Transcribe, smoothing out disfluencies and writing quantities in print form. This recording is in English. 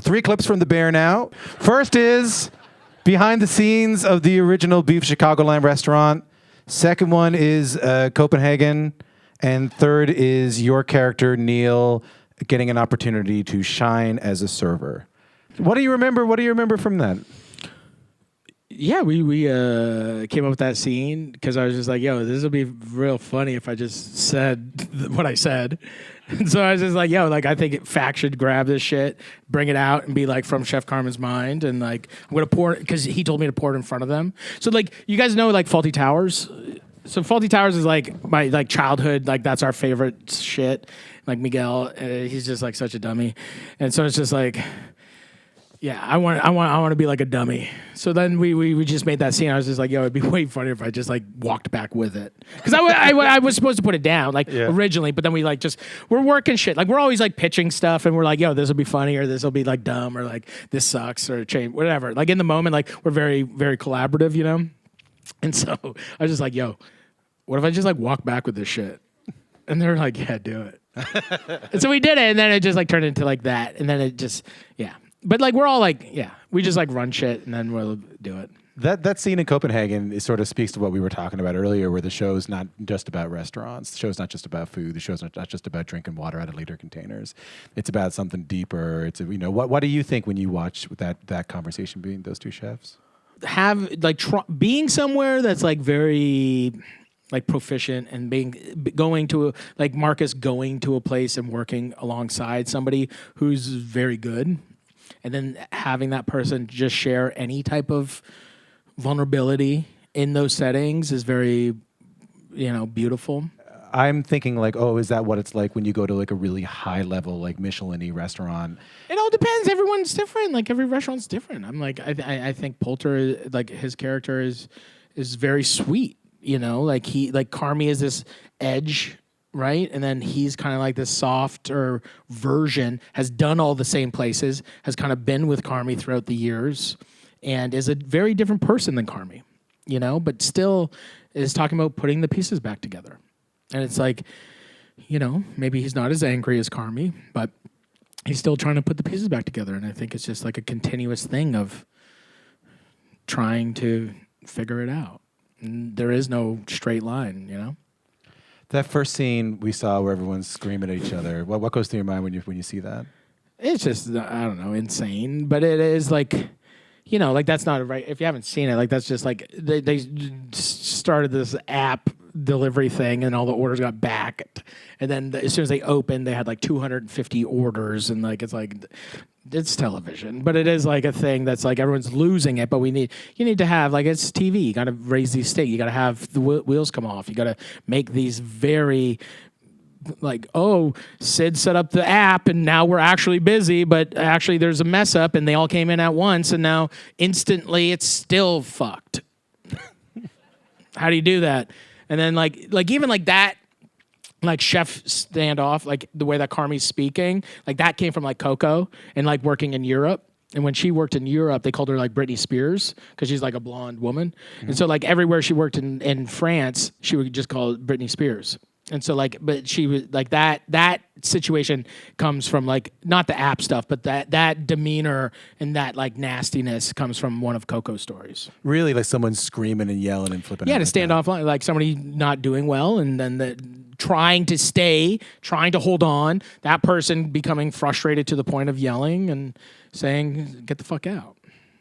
3 clips from the bear now. First is behind the scenes of the original Beef Chicagoland restaurant. Second one is Copenhagen. And third is your character, Neil, getting an opportunity to shine as a server. What do you remember? What do you remember from that? Yeah, we came up with that scene because I was just like, yo, this will be real funny if I just said what I said. And so I was just like, yo, like, I think Fact should grab this shit, bring it out, and be like from Chef Carmen's mind. And like, I'm going to pour it because he told me to pour it in front of them. So like, you guys know like Faulty Towers? So Faulty Towers is like my like childhood, like that's our favorite shit. Like Miguel, he's just like such a dummy. And so it's just like, yeah, I want to be like a dummy. So then we just made that scene. I was just like, yo, it'd be way funnier if I just like walked back with it. Because I was supposed to put it down like originally, but then we like we're working shit. Like we're always like pitching stuff and we're like, yo, this will be funny or this will be like dumb or like this sucks or change, whatever. Like in the moment, like we're very, very collaborative, you know? And so I was just like, yo, what if I just like walk back with this shit? And they're like, yeah, do it. And so we did it. And then it just like turned into like that. And then it just, yeah. But like we're all like, yeah, we just like run shit and then we'll do it. That scene in Copenhagen is sort of speaks to what we were talking about earlier, where the show's not just about restaurants. The show's not just about food. The show's not just about drinking water out of liter containers. It's about something deeper. It's what do you think when you watch that conversation between those two chefs? Have like being somewhere that's like very like proficient and going to like Marcus going to a place and working alongside somebody who's very good. And then having that person just share any type of vulnerability in those settings is very, beautiful. I'm thinking like, oh, is that what it's like when you go to like a really high level, like Michelin-y restaurant? It all depends. Everyone's different. Like every restaurant's different. I'm like, I think Poulter, like his character is very sweet. Like Carmy is this edge, right? And then he's kind of like this softer version, has done all the same places, has kind of been with Carmy throughout the years, and is a very different person than Carmy, but still is talking about putting the pieces back together. And it's like, maybe he's not as angry as Carmy, but he's still trying to put the pieces back together. And I think it's just like a continuous thing of trying to figure it out. And there is no straight line, That first scene we saw where everyone's screaming at each other, what goes through your mind when you see that? It's just, I don't know, insane. But it is like, like that's not right. If you haven't seen it, like that's just like they started this app delivery thing and all the orders got backed. And then as soon as they opened, they had like 250 orders. And like, it's television, but it is like a thing that's like everyone's losing it. But you need to have like, it's TV. You got to raise these stakes. You got to have the wheels come off. You got to make these very like, oh, Sid set up the app and now we're actually busy, but actually there's a mess up and they all came in at once and now instantly it's still fucked. How do you do that? And then like even like that, like chef standoff, like the way that Carmy's speaking, like that came from like Coco and like working in Europe. And when she worked in Europe, they called her like Britney Spears because she's like a blonde woman. Mm-hmm. And so like everywhere she worked in France, she would just call it Britney Spears. And so like, but she was like that situation comes from like, not the app stuff, but that demeanor and that like nastiness comes from one of Coco's stories. Really? Like someone screaming and yelling and flipping out? Yeah, to stand off, like somebody not doing well and then trying to hold on, that person becoming frustrated to the point of yelling and saying, get the fuck out.